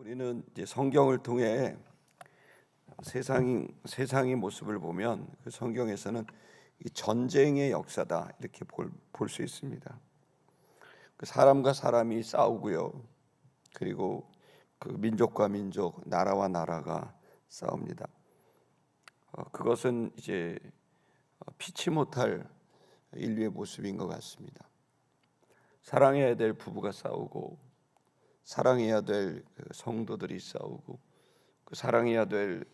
우리는 이제 성경을 통해 세상의 모습을 보면 그 성경에서는 이 전쟁의 역사다 이렇게 볼 수 있습니다. 그 사람과 사람이 싸우고요. 그리고 그 민족과 민족, 나라와 나라가 싸웁니다. 그것은 이제 피치 못할 인류의 모습인 것 같습니다. 사랑해야 될 부부가 싸우고, 사랑해야 될 성도들이 싸우고, 그 사랑해야 될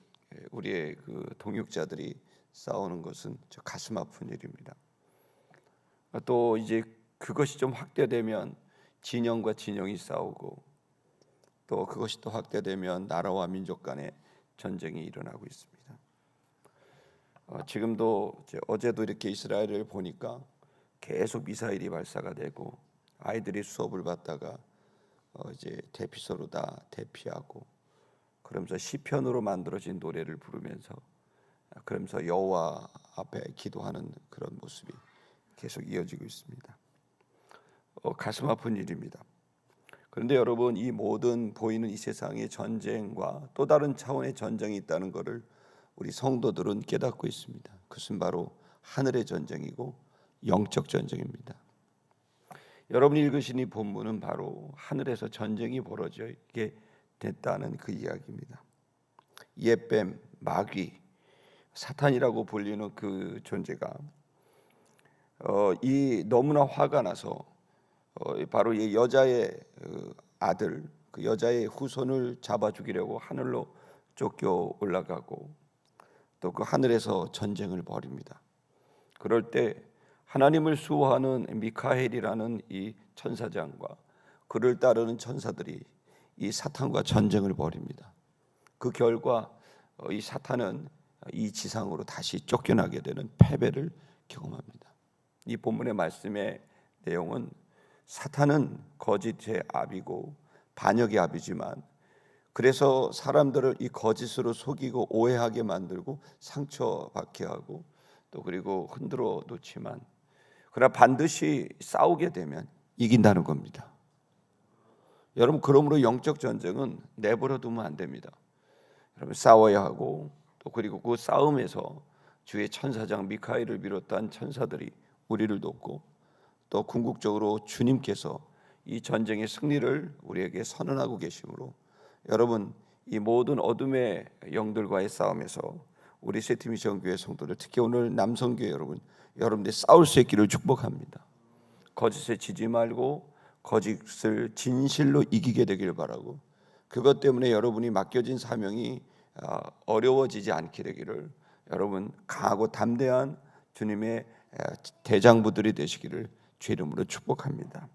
우리의 그 동역자들이 싸우는 것은 저 가슴 아픈 일입니다. 또 이제 그것이 좀 확대되면 진영과 진영이 싸우고, 또 그것이 또 확대되면 나라와 민족 간의 전쟁이 일어나고 있습니다. 지금도 어제도 이렇게 이스라엘을 보니까 계속 미사일이 발사가 되고, 아이들이 수업을 받다가 이제 대피소로 다 대피하고, 그러면서 시편으로 만들어진 노래를 부르면서 그러면서 여호와 앞에 기도하는 그런 모습이 계속 이어지고 있습니다. 가슴 아픈 일입니다. 그런데 여러분, 이 모든 보이는 이 세상의 전쟁과 또 다른 차원의 전쟁이 있다는 것을 우리 성도들은 깨닫고 있습니다. 그것은 바로 하늘의 전쟁이고 영적 전쟁입니다. 여러분이 읽으신 이 본문은 바로 하늘에서 전쟁이 벌어지게 됐다는 그 이야기입니다. 옛뱀, 마귀, 사탄이라고 불리는 그 존재가 이 너무나 화가 나서 바로 이 여자의 아들, 그 여자의 후손을 잡아 죽이려고 하늘로 쫓겨 올라가고, 또 그 하늘에서 전쟁을 벌입니다. 그럴 때 하나님을 수호하는 미카엘이라는 이 천사장과 그를 따르는 천사들이 이 사탄과 전쟁을 벌입니다. 그 결과 이 사탄은 이 지상으로 다시 쫓겨나게 되는 패배를 경험합니다. 이 본문의 말씀의 내용은 사탄은 거짓의 아비고 반역의 아비지만, 그래서 사람들을 이 거짓으로 속이고 오해하게 만들고 상처받게 하고, 또 그리고 흔들어 놓지만, 그러나 반드시 싸우게 되면 이긴다는 겁니다. 여러분, 그러므로 영적 전쟁은 내버려 두면 안 됩니다. 여러분, 싸워야 하고, 또 그리고 그 싸움에서 주의 천사장 미카엘을 비롯한 천사들이 우리를 돕고, 또 궁극적으로 주님께서 이 전쟁의 승리를 우리에게 선언하고 계시므로, 여러분, 이 모든 어둠의 영들과의 싸움에서 우리 세트미션 교회 성도들, 특히 오늘 남성교회 여러분들이 싸울 수 있기를 축복합니다. 거짓에 지지 말고 거짓을 진실로 이기게 되길 바라고, 그것 때문에 여러분이 맡겨진 사명이 어려워지지 않게 되기를, 여러분 강하고 담대한 주님의 대장부들이 되시기를 주 이름으로 축복합니다.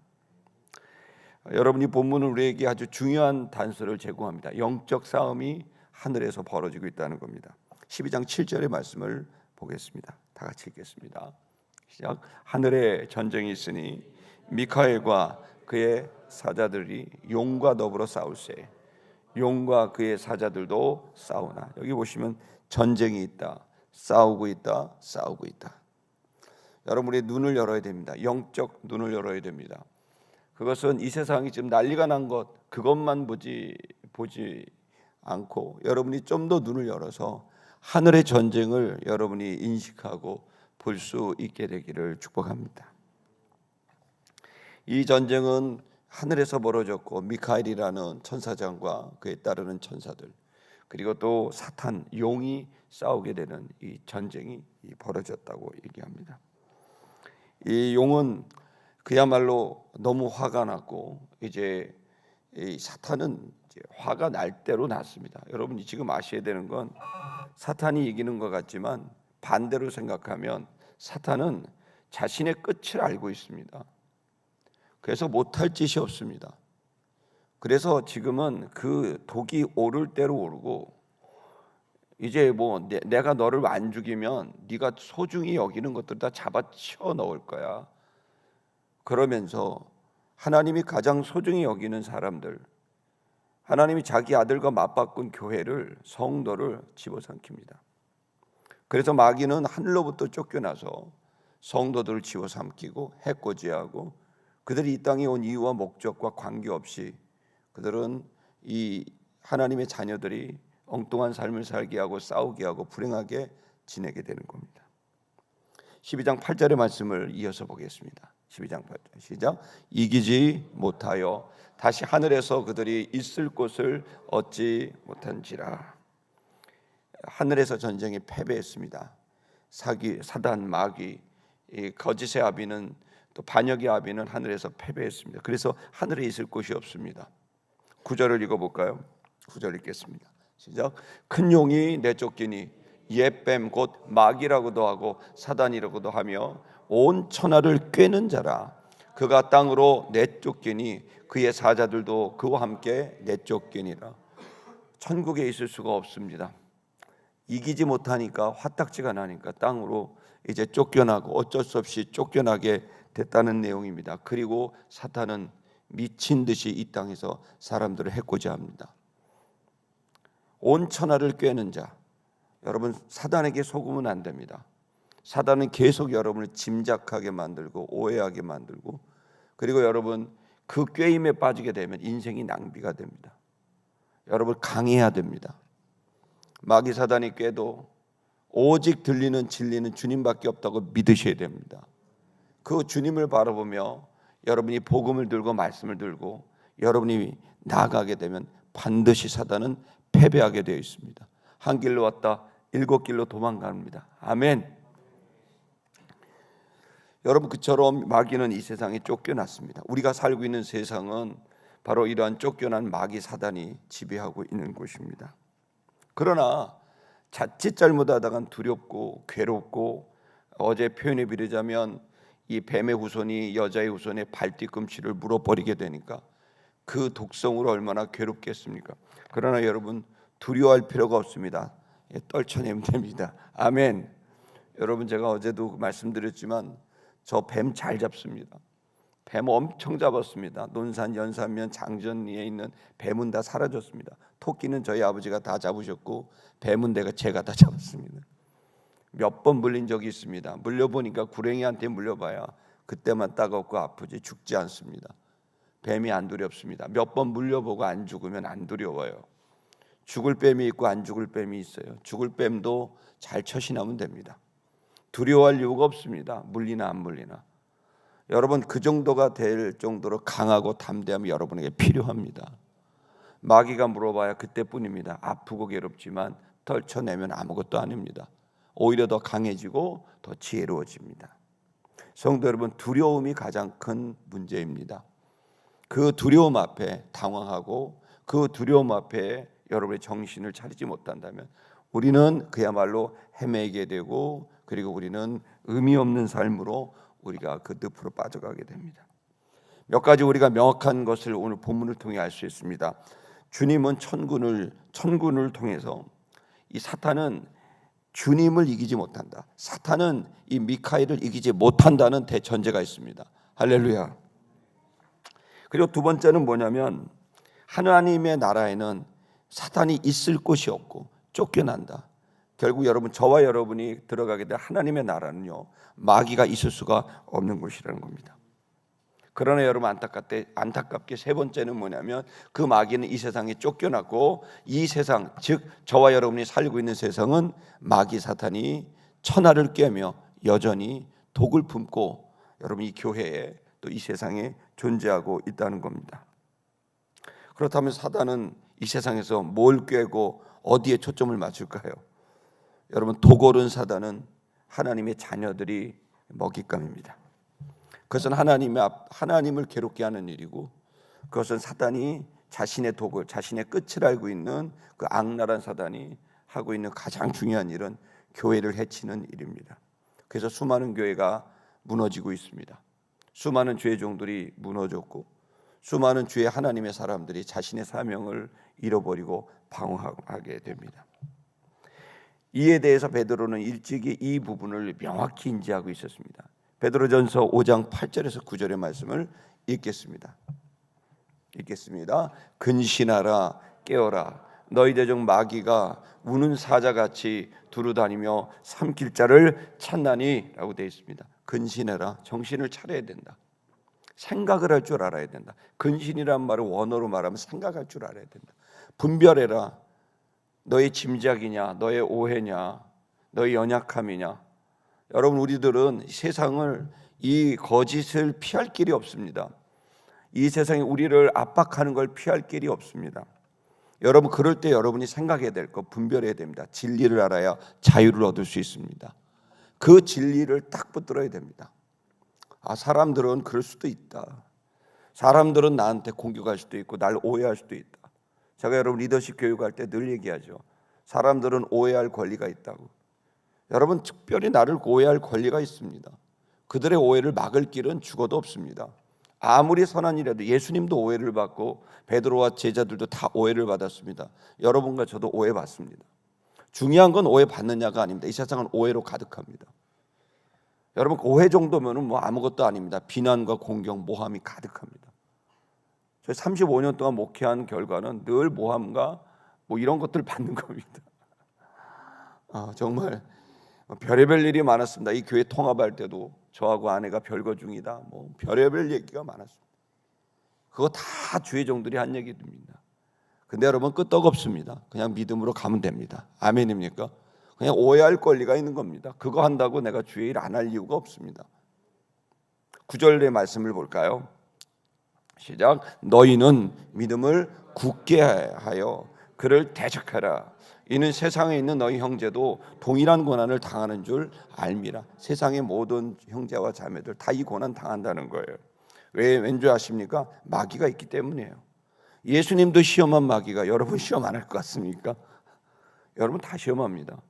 여러분이 본문은 우리에게 아주 중요한 단서를 제공합니다. 영적 싸움이 하늘에서 벌어지고 있다는 겁니다. 12장 7절의 말씀을 보겠습니다. 다 같이 읽겠습니다. 시작. 하늘에 전쟁이 있으니 미카엘과 그의 사자들이 용과 더불어 싸울세. 용과 그의 사자들도 싸우나. 여기 보시면 전쟁이 있다, 싸우고 있다, 싸우고 있다. 여러분의 눈을 열어야 됩니다. 영적 눈을 열어야 됩니다. 그것은 이 세상이 지금 난리가 난 것, 그것만 보지 않고 여러분이 좀 더 눈을 열어서 하늘의 전쟁을 여러분이 인식하고 볼 수 있게 되기를 축복합니다. 이 전쟁은 하늘에서 벌어졌고, 미카엘이라는 천사장과 그에 따르는 천사들, 그리고 또 사탄, 용이 싸우게 되는 이 전쟁이 벌어졌다고 얘기합니다. 이 용은 그야말로 너무 화가 났고, 이제 이 사탄은 이제 화가 날 대로 났습니다. 여러분이 지금 아셔야 되는 건, 사탄이 이기는 것 같지만 반대로 생각하면 사탄은 자신의 끝을 알고 있습니다. 그래서 못할 짓이 없습니다. 그래서 지금은 그 독이 오를 대로 오르고, 이제 뭐 내가 너를 안 죽이면 네가 소중히 여기는 것들 다 잡아치워 넣을 거야. 그러면서 하나님이 가장 소중히 여기는 사람들, 하나님이 자기 아들과 맞바꾼 교회를, 성도를 집어삼킵니다. 그래서 마귀는 하늘로부터 쫓겨나서 성도들을 집어삼키고 해코지하고, 그들이 이 땅에 온 이유와 목적과 관계없이 그들은 이 하나님의 자녀들이 엉뚱한 삶을 살게 하고 싸우게 하고 불행하게 지내게 되는 겁니다. 12장 8절의 말씀을 이어서 보겠습니다. 12장 8절 시작. 이기지 못하여 다시 하늘에서 그들이 있을 곳을 얻지 못한지라. 하늘에서 전쟁에 패배했습니다. 사단, 마귀, 거짓의 아비는 또 반역의 아비는 하늘에서 패배했습니다. 그래서 하늘에 있을 곳이 없습니다. 9절을 읽어볼까요? 9절 읽겠습니다. 시작. 큰 용이 내쫓기니 옛뱀 곧 마귀라고도 하고 사단이라고도 하며 온 천하를 꿰는 자라. 그가 땅으로 내쫓기니 그의 사자들도 그와 함께 내쫓기니라. 천국에 있을 수가 없습니다. 이기지 못하니까 화딱지가 나니까 땅으로 이제 쫓겨나고 어쩔 수 없이 쫓겨나게 됐다는 내용입니다. 그리고 사탄은 미친 듯이 이 땅에서 사람들을 해코지 합니다. 온 천하를 꿰는 자. 여러분, 사단에게 속으면 안 됩니다. 사단은 계속 여러분을 짐작하게 만들고 오해하게 만들고, 그리고 여러분 그 꾀임에 빠지게 되면 인생이 낭비가 됩니다. 여러분 강해야 됩니다. 마귀 사단이 꾀도 오직 들리는 진리는 주님밖에 없다고 믿으셔야 됩니다. 그 주님을 바라보며 여러분이 복음을 들고 말씀을 들고 여러분이 나아가게 되면 반드시 사단은 패배하게 되어 있습니다. 한 길로 왔다 7길로 도망갑니다. 아멘. 여러분, 그처럼 마귀는 이 세상에 쫓겨났습니다. 우리가 살고 있는 세상은 바로 이러한 쫓겨난 마귀 사단이 지배하고 있는 곳입니다. 그러나 자칫 잘못하다간 두렵고 괴롭고, 어제 표현에 비르자면 이 뱀의 후손이 여자의 후손의 발뒤꿈치를 물어버리게 되니까 그 독성으로 얼마나 괴롭겠습니까? 그러나 여러분 두려워할 필요가 없습니다. 떨쳐내면 됩니다. 아멘. 여러분, 제가 어제도 말씀드렸지만 저 뱀 잘 잡습니다. 뱀 엄청 잡았습니다. 논산, 연산면, 장전리에 있는 뱀은 다 사라졌습니다. 토끼는 저희 아버지가 다 잡으셨고 뱀은 제가 다 잡았습니다. 몇 번 물린 적이 있습니다. 물려보니까 구랭이한테 물려봐야 그때만 따갑고 아프지 죽지 않습니다. 뱀이 안 두렵습니다. 몇 번 물려보고 안 죽으면 안 두려워요. 죽을 뱀이 있고 안 죽을 뱀이 있어요. 죽을 뱀도 잘 처신하면 됩니다. 두려워할 이유가 없습니다. 물리나 안 물리나. 여러분, 그 정도가 될 정도로 강하고 담대함이 여러분에게 필요합니다. 마귀가 물어봐야 그때뿐입니다. 아프고 괴롭지만 떨쳐내면 아무것도 아닙니다. 오히려 더 강해지고 더 지혜로워집니다. 성도 여러분, 두려움이 가장 큰 문제입니다. 그 두려움 앞에 당황하고 그 두려움 앞에 여러분의 정신을 차리지 못한다면 우리는 그야말로 헤매게 되고, 그리고 우리는 의미 없는 삶으로 우리가 그 늪으로 빠져가게 됩니다. 몇 가지 우리가 명확한 것을 오늘 본문을 통해 알 수 있습니다. 주님은 천군을 통해서 이 사탄은 주님을 이기지 못한다. 사탄은 이 미카엘을 이기지 못한다는 대전제가 있습니다. 할렐루야. 그리고 두 번째는 뭐냐면 하나님의 나라에는 사탄이 있을 곳이 없고 쫓겨난다. 결국 여러분, 저와 여러분이 들어가게 될 하나님의 나라는요, 마귀가 있을 수가 없는 곳이라는 겁니다. 그러나 여러분, 안타깝게 세 번째는 뭐냐면 그 마귀는 이 세상에 쫓겨났고, 이 세상, 즉 저와 여러분이 살고 있는 세상은 마귀 사탄이 천하를 꿰며 여전히 독을 품고 여러분 이 교회에 또 이 세상에 존재하고 있다는 겁니다. 그렇다면 사단은 이 세상에서 뭘 꿰고 어디에 초점을 맞출까요? 여러분, 독오른 사단은 하나님의 자녀들이 먹잇감입니다. 그것은 하나님을 괴롭게 하는 일이고, 그것은 사단이 자신의 독을, 자신의 끝을 알고 있는 그 악랄한 사단이 하고 있는 가장 중요한 일은 교회를 해치는 일입니다. 그래서 수많은 교회가 무너지고 있습니다. 수많은 주의 종들이 무너졌고, 수많은 주의 하나님의 사람들이 자신의 사명을 잃어버리고 방황하게 됩니다. 이에 대해서 베드로는 일찍이 이 부분을 명확히 인지하고 있었습니다. 베드로전서 5장 8절에서 9절의 말씀을 읽겠습니다. 근신하라, 깨어라. 너희 대적 마귀가 우는 사자같이 두루다니며 삼킬 자를 찾나니 라고 되어 있습니다. 근신해라, 정신을 차려야 된다. 생각을 할 줄 알아야 된다. 근신이란 말을 원어로 말하면 생각할 줄 알아야 된다. 분별해라. 너의 짐작이냐, 너의 오해냐, 너의 연약함이냐. 여러분, 우리들은 세상을, 이 거짓을 피할 길이 없습니다. 이 세상이 우리를 압박하는 걸 피할 길이 없습니다. 여러분, 그럴 때 여러분이 생각해야 될 것, 분별해야 됩니다. 진리를 알아야 자유를 얻을 수 있습니다. 그 진리를 딱 붙들어야 됩니다. 사람들은 그럴 수도 있다. 사람들은 나한테 공격할 수도 있고 날 오해할 수도 있다. 제가 여러분 리더십 교육할 때 늘 얘기하죠. 사람들은 오해할 권리가 있다고. 여러분, 특별히 나를 오해할 권리가 있습니다. 그들의 오해를 막을 길은 죽어도 없습니다. 아무리 선한 일이라도 예수님도 오해를 받고 베드로와 제자들도 다 오해를 받았습니다. 여러분과 저도 오해받습니다. 중요한 건 오해 받느냐가 아닙니다. 이 세상은 오해로 가득합니다. 여러분, 오해 정도면은 뭐 아무것도 아닙니다. 비난과 공경, 모함이 가득합니다. 저희 35년 동안 목회한 결과는 늘 모함과 뭐 이런 것들을 받는 겁니다. 정말 별의별 일이 많았습니다. 이 교회 통합할 때도 저하고 아내가 별거 중이다. 뭐 별의별 얘기가 많았습니다. 그거 다 주의 종들이 한 얘기입니다. 근데 여러분, 끄떡없습니다. 그냥 믿음으로 가면 됩니다. 아멘입니까? 그냥 오해할 권리가 있는 겁니다. 그거 한다고 내가 주의 일 안 할 이유가 없습니다. 9절의 말씀을 볼까요? 시작. 너희는 믿음을 굳게 하여 그를 대적하라. 이는 세상에 있는 너희 형제도 동일한 고난을 당하는 줄 알미라. 세상의 모든 형제와 자매들 다 이 고난 당한다는 거예요. 왠지 아십니까? 마귀가 있기 때문이에요. 예수님도 시험한 마귀가 여러분 시험 안 할 것 같습니까? 여러분 다 시험합니다.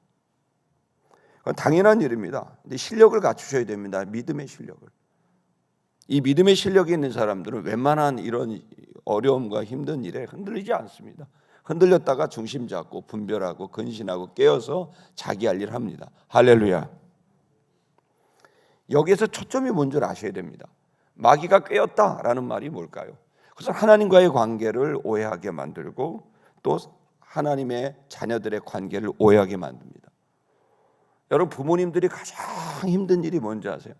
그건 당연한 일입니다. 근데 실력을 갖추셔야 됩니다. 믿음의 실력을. 이 믿음의 실력이 있는 사람들은 웬만한 이런 어려움과 힘든 일에 흔들리지 않습니다. 흔들렸다가 중심 잡고 분별하고 근신하고 깨어서 자기 할 일 합니다. 할렐루야. 여기에서 초점이 뭔 줄 아셔야 됩니다. 마귀가 깨었다라는 말이 뭘까요? 그래서 하나님과의 관계를 오해하게 만들고 또 하나님의 자녀들의 관계를 오해하게 만듭니다. 여러분, 부모님들이 가장 힘든 일이 뭔지 아세요?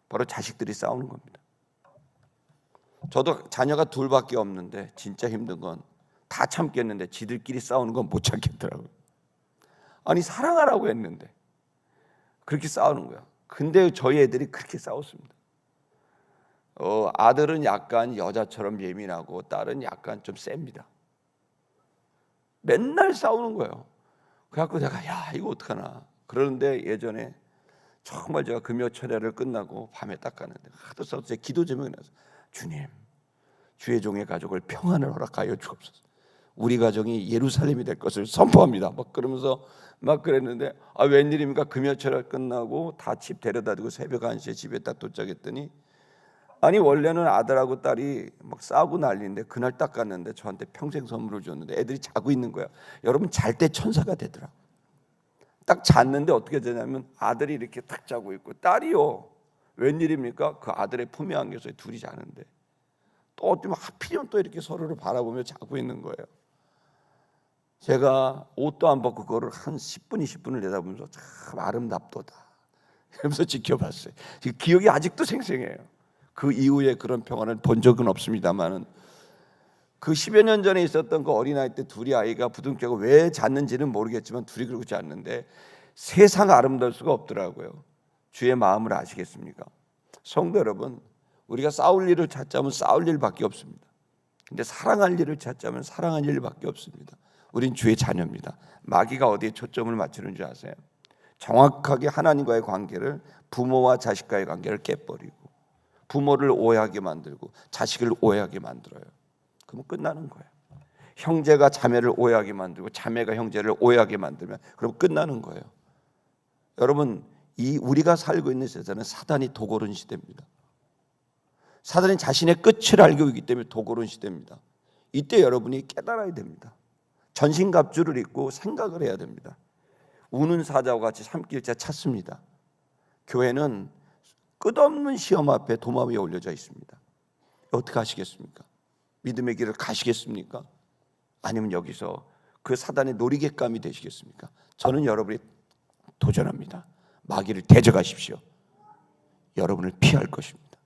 바로 자식들이 싸우는 겁니다. 저도 자녀가 둘밖에 없는데 진짜 힘든 건 다 참겠는데 지들끼리 싸우는 건 못 참겠더라고요. 아니, 사랑하라고 했는데 그렇게 싸우는 거야. 근데 저희 애들이 그렇게 싸웠습니다. 아들은 약간 여자처럼 예민하고 딸은 약간 좀 셉니다. 맨날 싸우는 거예요. 그래갖고 내가 이거 어떡하나. 그러는데 예전에 정말 제가 금요철야를 끝나고 밤에 딱 가는데 하도 싸워서 제 기도 제목이 나서 주님, 주의 종의 가족을 평안을 허락하여 주옵소서. 우리 가정이 예루살렘이 될 것을 선포합니다. 막 그러면서 막 그랬는데 웬일입니까? 금요철야 끝나고 다 집 데려다주고 새벽 1시에 집에 딱 도착했더니 아니, 원래는 아들하고 딸이 막 싸우고 난리인데 그날 딱 갔는데 저한테 평생 선물을 줬는데 애들이 자고 있는 거야. 여러분, 잘 때 천사가 되더라. 딱 잤는데 어떻게 되냐면 아들이 이렇게 딱 자고 있고 딸이요. 웬일입니까? 그 아들의 품에 안겨서 둘이 자는데 또 어쩌면 하필이면 또 이렇게 서로를 바라보며 자고 있는 거예요. 제가 옷도 안 벗고 그거를 한 10분, 20분을 내다보면서 참 아름답도다 이러면서 지켜봤어요. 기억이 아직도 생생해요. 그 이후에 그런 평화를 본 적은 없습니다만은 그 10여 년 전에 있었던 그 어린아이 때 둘이 아이가 부둥켜고 왜 잤는지는 모르겠지만 둘이 그러고 잤는데 세상 아름다울 수가 없더라고요. 주의 마음을 아시겠습니까? 성도 여러분, 우리가 싸울 일을 찾자면 싸울 일밖에 없습니다. 근데 사랑할 일을 찾자면 사랑할 일밖에 없습니다. 우린 주의 자녀입니다. 마귀가 어디에 초점을 맞추는 줄 아세요? 정확하게 하나님과의 관계를, 부모와 자식과의 관계를 깨버리고 부모를 오해하게 만들고 자식을 오해하게 만들어요. 그러면 끝나는 거예요. 형제가 자매를 오해하게 만들고 자매가 형제를 오해하게 만들면 그럼 끝나는 거예요. 여러분, 우리가 살고 있는 세상은 사단이 도고른 시대입니다. 사단이 자신의 끝을 알고 있기 때문에 도고른 시대입니다. 이때 여러분이 깨달아야 됩니다. 전신갑주를 입고 생각을 해야 됩니다. 우는 사자와 같이 삼킬자 찾습니다. 교회는 끝없는 시험 앞에 도마 위에 올려져 있습니다. 어떻게 하시겠습니까? 믿음의 길을 가시겠습니까? 아니면 여기서 그 사단의 놀이객감이 되시겠습니까? 저는 여러분이 도전합니다. 마귀를 대적하십시오. 여러분을 피할 것입니다.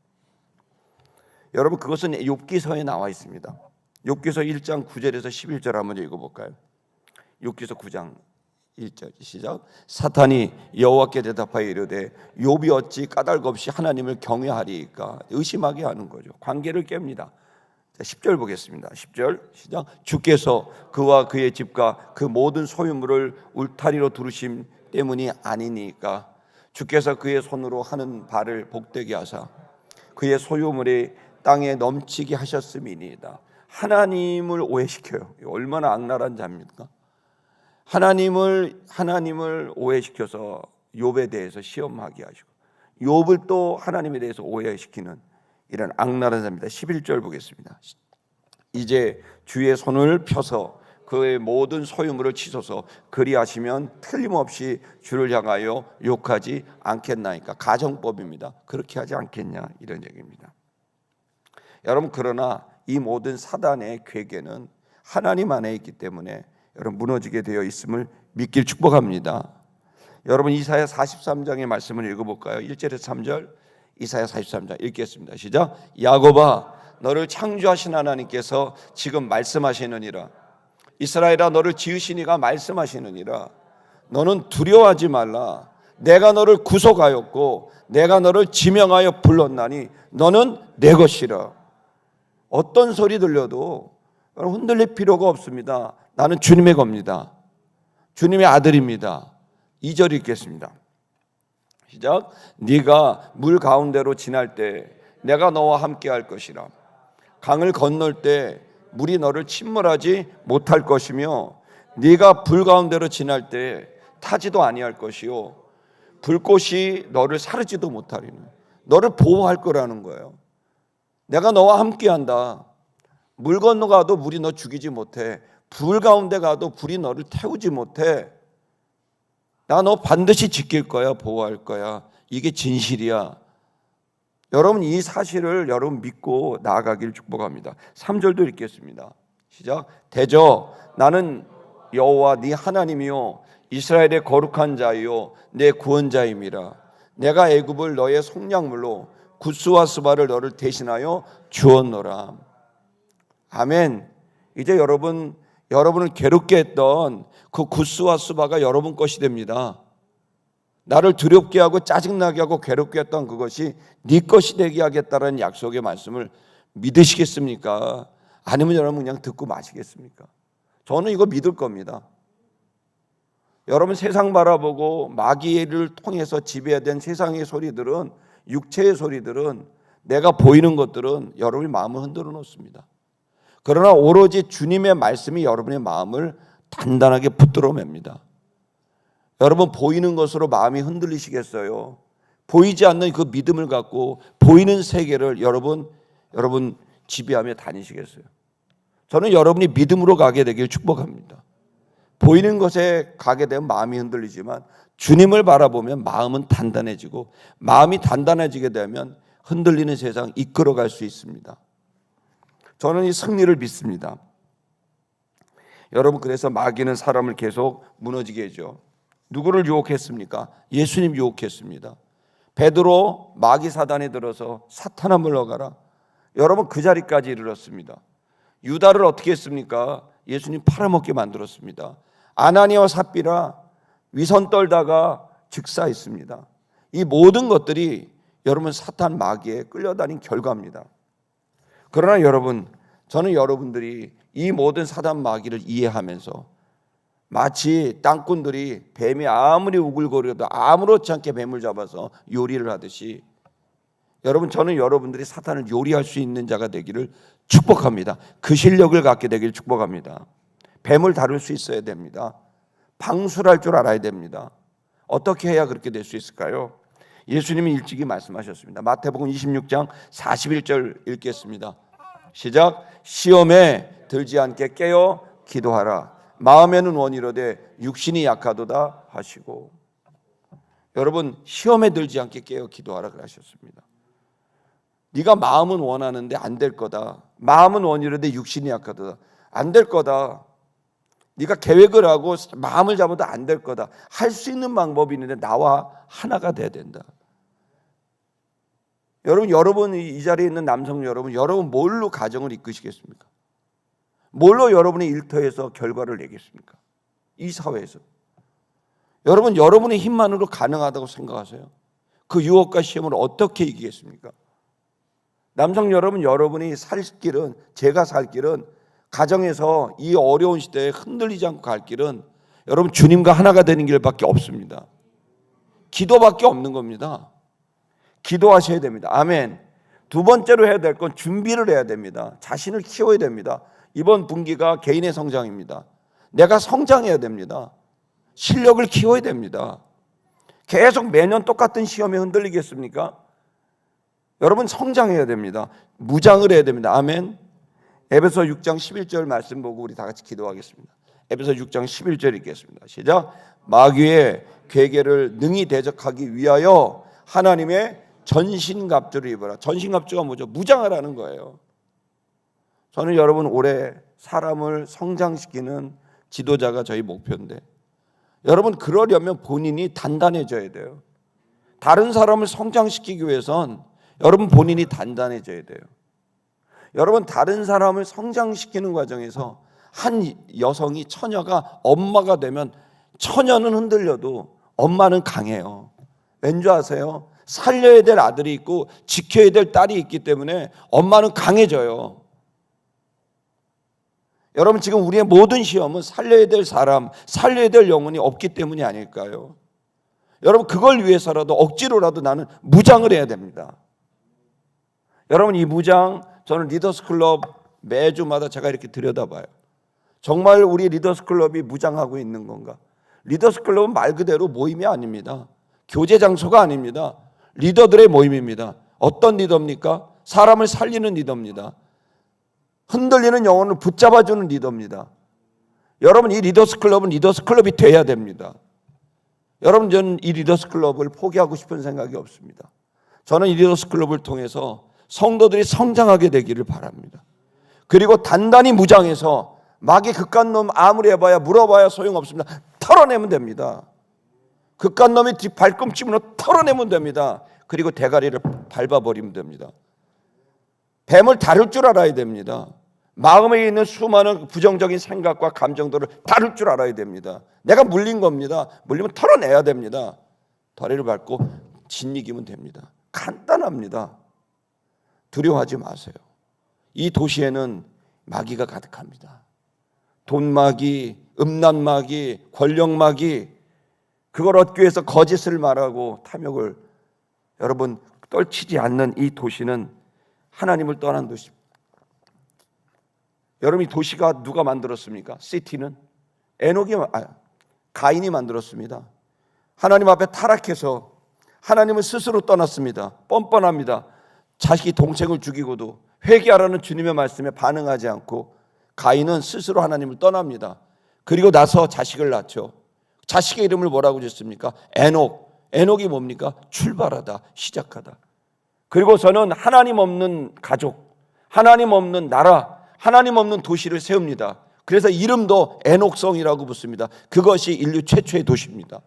여러분, 그것은 욥기서에 나와 있습니다. 욥기서 1장 9절에서 11절 한번 읽어볼까요? 욥기서 9장 1절 시작. 사탄이 여호와께 대답하여 이르되 욥이 어찌 까닭 없이 하나님을 경외하리이까? 의심하게 하는 거죠. 관계를 깹니다. 10절 보겠습니다. 10절 시작. 주께서 그와 그의 집과 그 모든 소유물을 울타리로 두르심 때문이 아니니까 주께서 그의 손으로 하는 바를 복되게 하사 그의 소유물이 땅에 넘치게 하셨음이니이다. 하나님을 오해시켜요. 얼마나 악랄한 자입니까? 하나님을 오해시켜서 욥에 대해서 시험하게 하시고 욥을 또 하나님에 대해서 오해시키는 이런 악랄한 자입니다. 11절 보겠습니다. 이제 주의 손을 펴서 그의 모든 소유물을 치소서 그리하시면 틀림없이 주를 향하여 욕하지 않겠나이까? 가정법입니다. 그렇게 하지 않겠냐 이런 얘기입니다. 여러분, 그러나 이 모든 사단의 괴계는 하나님 안에 있기 때문에 여러분 무너지게 되어 있음을 믿길 축복합니다. 여러분 이사야 43장의 말씀을 읽어볼까요? 1절에서 3절 이사야 43장 읽겠습니다. 시작. 야곱아 너를 창조하신 하나님께서 지금 말씀하시느니라. 이스라엘아 너를 지으신 이가 말씀하시느니라. 너는 두려워하지 말라. 내가 너를 구속하였고 내가 너를 지명하여 불렀나니 너는 내 것이라. 어떤 소리 들려도 흔들릴 필요가 없습니다. 나는 주님의 겁니다. 주님의 아들입니다. 2절 읽겠습니다. 시작. 네가 물 가운데로 지날 때 내가 너와 함께 할 것이라. 강을 건널 때 물이 너를 침몰하지 못할 것이며 네가 불 가운데로 지날 때 타지도 아니할 것이요 불꽃이 너를 사르지도 못하리니. 너를 보호할 거라는 거예요. 내가 너와 함께 한다. 물 건너가도 물이 너 죽이지 못해. 불 가운데 가도 불이 너를 태우지 못해. 나 너 반드시 지킬 거야. 보호할 거야. 이게 진실이야. 여러분 이 사실을 여러분 믿고 나아가길 축복합니다. 3절도 읽겠습니다. 시작. 대저 나는 여호와 네 하나님이요 이스라엘의 거룩한 자이요 내 구원자임이라. 내가 애굽을 너의 속량물로 굿수와 스바를 너를 대신하여 주었노라. 아멘. 이제 여러분을 괴롭게 했던 그 굿수와 스바가 여러분 것이 됩니다. 나를 두렵게 하고 짜증나게 하고 괴롭게 했던 그것이 네 것이 되게 하겠다는 약속의 말씀을 믿으시겠습니까? 아니면 여러분 그냥 듣고 마시겠습니까? 저는 이거 믿을 겁니다. 여러분 세상 바라보고 마귀를 통해서 지배된 세상의 소리들은, 육체의 소리들은, 내가 보이는 것들은 여러분의 마음을 흔들어 놓습니다. 그러나 오로지 주님의 말씀이 여러분의 마음을 단단하게 붙들어 맵니다. 여러분 보이는 것으로 마음이 흔들리시겠어요? 보이지 않는 그 믿음을 갖고 보이는 세계를 여러분 지배하며 다니시겠어요? 저는 여러분이 믿음으로 가게 되길 축복합니다. 보이는 것에 가게 되면 마음이 흔들리지만 주님을 바라보면 마음은 단단해지고, 마음이 단단해지게 되면 흔들리는 세상 이끌어갈 수 있습니다. 저는 이 승리를 믿습니다. 여러분, 그래서 마귀는 사람을 계속 무너지게 해죠. 누구를 유혹했습니까? 예수님 유혹했습니다. 베드로 마귀 사단에 들어서 사탄아 물러가라. 여러분 그 자리까지 이르렀습니다. 유다를 어떻게 했습니까? 예수님 팔아먹게 만들었습니다. 아나니아와 삽비라 위선 떨다가 즉사했습니다. 이 모든 것들이 여러분 사탄 마귀에 끌려다닌 결과입니다. 그러나 여러분, 저는 여러분들이 이 모든 사단 마귀를 이해하면서 마치 땅꾼들이 뱀이 아무리 우글거려도 아무렇지 않게 뱀을 잡아서 요리를 하듯이, 여러분 저는 여러분들이 사탄을 요리할 수 있는 자가 되기를 축복합니다. 그 실력을 갖게 되기를 축복합니다. 뱀을 다룰 수 있어야 됩니다. 방술할 줄 알아야 됩니다. 어떻게 해야 그렇게 될 수 있을까요? 예수님이 일찍이 말씀하셨습니다. 마태복음 26장 41절 읽겠습니다. 시작. 시험에 들지 않게 깨어 기도하라. 마음에는 원이로되 육신이 약하도다 하시고. 여러분 시험에 들지 않게 깨어 기도하라 그러셨습니다. 네가 마음은 원하는데 안 될 거다. 마음은 원이로되 육신이 약하도다. 안 될 거다. 네가 계획을 하고 마음을 잡아도 안 될 거다. 할 수 있는 방법이 있는데 나와 하나가 돼야 된다. 여러분 이 자리에 있는 남성 여러분 뭘로 가정을 이끄시겠습니까? 뭘로 여러분의 일터에서 결과를 내겠습니까? 이 사회에서. 여러분, 여러분의 힘만으로 가능하다고 생각하세요? 그 유혹과 시험을 어떻게 이기겠습니까? 남성 여러분, 여러분이 살 길은, 제가 살 길은, 가정에서 이 어려운 시대에 흔들리지 않고 갈 길은 여러분 주님과 하나가 되는 길밖에 없습니다. 기도밖에 없는 겁니다. 기도하셔야 됩니다. 아멘. 두 번째로 해야 될 건 준비를 해야 됩니다. 자신을 키워야 됩니다. 이번 분기가 개인의 성장입니다. 내가 성장해야 됩니다. 실력을 키워야 됩니다. 계속 매년 똑같은 시험에 흔들리겠습니까? 여러분 성장해야 됩니다. 무장을 해야 됩니다. 아멘. 에베소 6장 11절 말씀 보고 우리 다 같이 기도하겠습니다. 에베소 6장 11절 읽겠습니다. 시작. 마귀의 괴계를 능히 대적하기 위하여 하나님의 전신갑주를 입어라. 전신갑주가 뭐죠? 무장을 하는 거예요. 저는 여러분 올해 사람을 성장시키는 지도자가 저희 목표인데, 여러분 그러려면 본인이 단단해져야 돼요. 다른 사람을 성장시키기 위해선 여러분 본인이 단단해져야 돼요. 여러분 다른 사람을 성장시키는 과정에서 한 여성이, 처녀가 엄마가 되면 처녀는 흔들려도 엄마는 강해요. 왠지 아세요? 살려야 될 아들이 있고 지켜야 될 딸이 있기 때문에 엄마는 강해져요. 여러분 지금 우리의 모든 시험은 살려야 될 사람, 살려야 될 영혼이 없기 때문이 아닐까요? 여러분 그걸 위해서라도 억지로라도 나는 무장을 해야 됩니다. 여러분 이 무장, 저는 리더스 클럽 매주마다 제가 이렇게 들여다봐요. 정말 우리 리더스 클럽이 무장하고 있는 건가? 리더스 클럽은 말 그대로 모임이 아닙니다. 교제 장소가 아닙니다. 리더들의 모임입니다. 어떤 리더입니까? 사람을 살리는 리더입니다. 흔들리는 영혼을 붙잡아주는 리더입니다. 여러분 이 리더스 클럽은 리더스 클럽이 돼야 됩니다. 여러분 저는 이 리더스 클럽을 포기하고 싶은 생각이 없습니다. 저는 이 리더스 클럽을 통해서 성도들이 성장하게 되기를 바랍니다. 그리고 단단히 무장해서 마귀 극간놈 아무리 해봐야 물어봐야 소용없습니다. 털어내면 됩니다. 극간놈이 발꿈치으로 털어내면 됩니다. 그리고 대가리를 밟아버리면 됩니다. 뱀을 다룰 줄 알아야 됩니다. 마음에 있는 수많은 부정적인 생각과 감정들을 다룰 줄 알아야 됩니다. 내가 물린 겁니다. 물리면 털어내야 됩니다. 다리를 밟고 짓이기면 됩니다. 간단합니다. 두려워하지 마세요. 이 도시에는 마귀가 가득합니다. 돈마귀, 음란마귀, 권력마귀, 그걸 얻기 위해서 거짓을 말하고 탐욕을 여러분 떨치지 않는 이 도시는 하나님을 떠난 도시. 여러분 이 도시가 누가 만들었습니까? 시티는 가인이 만들었습니다. 하나님 앞에 타락해서 하나님을 스스로 떠났습니다. 뻔뻔합니다. 자식이 동생을 죽이고도 회개하라는 주님의 말씀에 반응하지 않고 가인은 스스로 하나님을 떠납니다. 그리고 나서 자식을 낳죠. 자식의 이름을 뭐라고 짓습니까? 에녹. 에녹이 뭡니까? 출발하다, 시작하다. 그리고서는 하나님 없는 가족, 하나님 없는 나라, 하나님 없는 도시를 세웁니다. 그래서 이름도 에녹성이라고 붙습니다. 그것이 인류 최초의 도시입니다.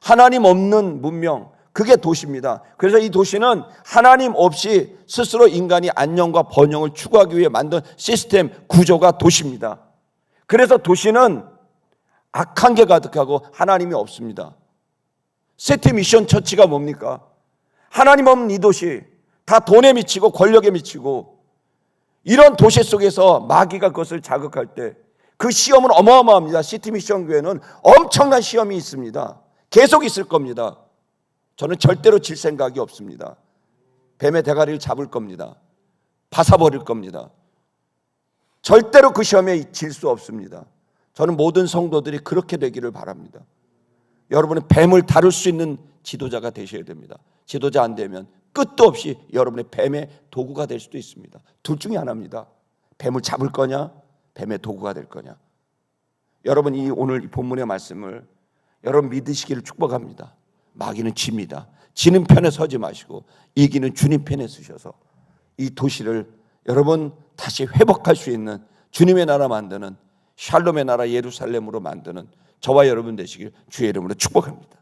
하나님 없는 문명, 그게 도시입니다. 그래서 이 도시는 하나님 없이 스스로 인간이 안녕과 번영을 추구하기 위해 만든 시스템 구조가 도시입니다. 그래서 도시는 악한 게 가득하고 하나님이 없습니다. 세티 미션 처치가 뭡니까? 하나님 없는 이 도시, 다 돈에 미치고 권력에 미치고, 이런 도시 속에서 마귀가 그것을 자극할 때 그 시험은 어마어마합니다. 시티 미션 교회는 엄청난 시험이 있습니다. 계속 있을 겁니다. 저는 절대로 질 생각이 없습니다. 뱀의 대가리를 잡을 겁니다. 파사버릴 겁니다. 절대로 그 시험에 질 수 없습니다. 저는 모든 성도들이 그렇게 되기를 바랍니다. 여러분은 뱀을 다룰 수 있는 지도자가 되셔야 됩니다. 지도자 안 되면 끝도 없이 여러분의 뱀의 도구가 될 수도 있습니다. 둘 중에 하나입니다. 뱀을 잡을 거냐, 뱀의 도구가 될 거냐. 여러분 이 오늘 이 본문의 말씀을 여러분 믿으시기를 축복합니다. 마귀는 집니다. 지는 편에 서지 마시고 이기는 주님 편에 서셔서 이 도시를 여러분 다시 회복할 수 있는 주님의 나라 만드는 샬롬의 나라 예루살렘으로 만드는 저와 여러분 되시길 주의 이름으로 축복합니다.